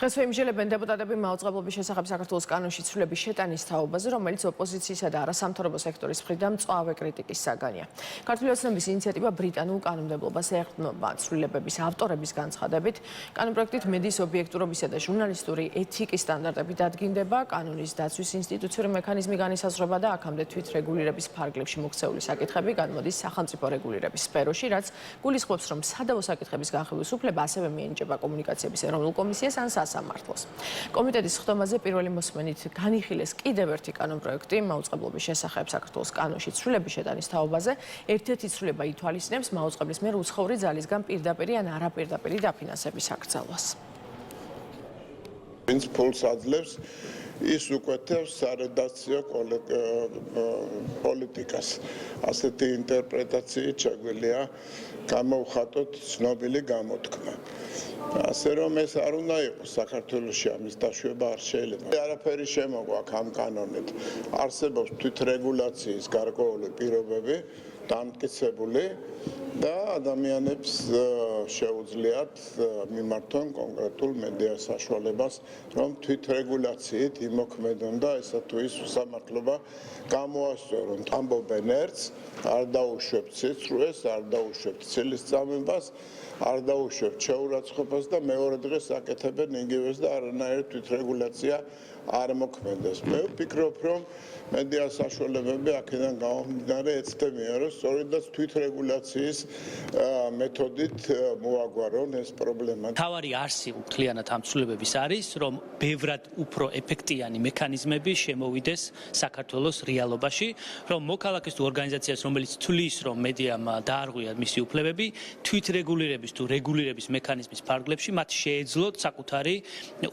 დღეს ვიმსჯელებენ დეპუტატები მაუწყებლობის შესახებ საქართველოს კანონში ცვლილების შეტანის თაობაზე, რომელიც ოპოზიციისა და არასამთავრობო სექტორის მხრიდან მწვავე კრიტიკის საგანია. ქართული ოცნების ინიციატივა ბრიტანულ კანონმდებლობას ეყრდნობა ცვლილებების ავტორების განცხადებით. კანონპროექტით მედიის ობიექტურობისა და ჟურნალისტური ეთიკის სტანდარტები დადგინდება, კანონის დაცვის ინსტიტუციური მექანიზმი განისაზღვრება და აქამდე თვითრეგულირების ფარგლებში მოქცეული საკითხები განმოდის სახელმწიფო რეგულირების სფეროში, რაც გულისხმობს, რომ სადავო საკითხების განხილვის უფლება ასევე მიენიჭება კომუნიკაციების ეროვნულ კომისიას ან სასამართლოს. კომიტეტის ხდომაზე პირველი მოსმენით განიხილეს კიდევ ერთი კანონპროექტი მაუწყებლობის შესახებ საქართველოს კანონში ცვლილების შეტანის თაობაზე. ერთ-ერთი ცვლილება ითვალისწინებს მაუწყებლის მიერ უცხოური ძალისგან პირდაპირი ან არაპირდაპირი დაფინანსების აკრძალვას. ვინც ფულს აძლევს, ის უკვეთებს სარედაქციო პოლიტიკას. ასეთი ინტერპრეტაციით შეგვიძლია გამოვხატოთ ცნობილი გამოთქმა. ასე რომ ეს არ უნდა იყოს საქართველოში ამის დაშვება არ შეიძლება. არაფერი შემოგვაქვს ამ კანონით. არსებობს თვითრეგულაციის გარკვეული პირობები დამტკიცებული და ადამიანებს შეუძლიათ მიმართონ კონკრეტულ მედია საშუალებას, რომ თვითრეგულაციით იმოქმედონ და ესა თუ ის უსამართლობა გამოასწორონ. ამბობენ ერთს, არ დაუშვებთ სიცრუეს, არ დაუშვებთ ცილისწამებას, არ დაუშვებთ შეურაცხყოფას და მეორე დღეს აკეთებენ იგივეს და არანაირი თვითრეგულაცია არ მოქმედებს. მე ვფიქრობ, რომ მედია საშუალებები აქედან გამომდინარე ეცდემია, რომ სწორედ თვითრეგულაციის მეთოდით მოაგვარონ ეს პრობლემა. თავარი არსი მთლიანად ამ ცვლილებების არის, რომ ბევრად უფრო ეფექტიანი მექანიზმები შემოვიდეს საქართველოს რეალობაში, რომ მოქალაქეს თუ ორგანიზაციას, რომელიც თვლის, რომ მედიამ დაარღვია მისი უფლებები, თვითრეგულირების თუ რეგულირების მექანიზმის ფარგლებში მათ შეეძლოთ საკუთარი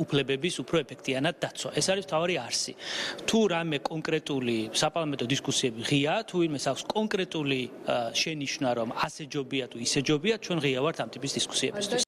უფლებების უფრო ეფექტიანად დაცვა. ეს არის თავარი არსი. თუ რამე კონკრეტული საპარლამენტო დისკუსიები ღია, თუ ვინმეს აქვს კონკრეტული შენიშვნა, რომ ასე ჯობია თუ ისე ჯობია, ჩვენ ღია ვართ ამ ტიპის დისკუსიებისთვის.